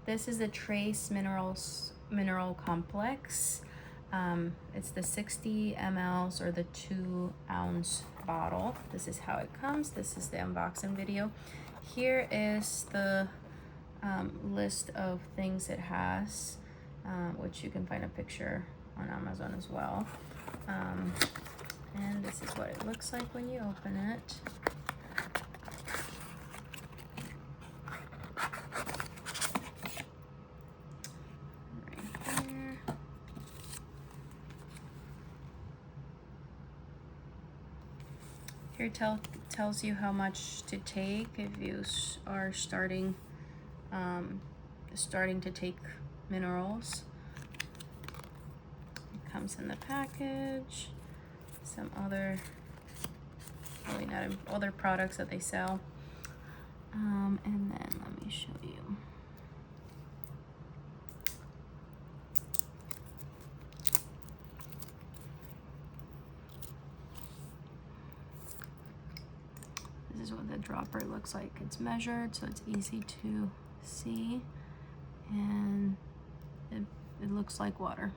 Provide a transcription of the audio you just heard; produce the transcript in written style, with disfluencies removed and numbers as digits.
This is the Trace Mineral Complex. It's the 60 mLs or the 2-ounce bottle. This is how it comes. This is the unboxing video. Here is the list of things it has, which you can find a picture on Amazon as well. And this is what it looks like when you open it. Right here. Here tells you how much to take if you are starting to take minerals. It comes in the package. Some other, really not other products that they sell. And then let me show you. This is what the dropper looks like. It's measured, so it's easy to see, and it looks like water.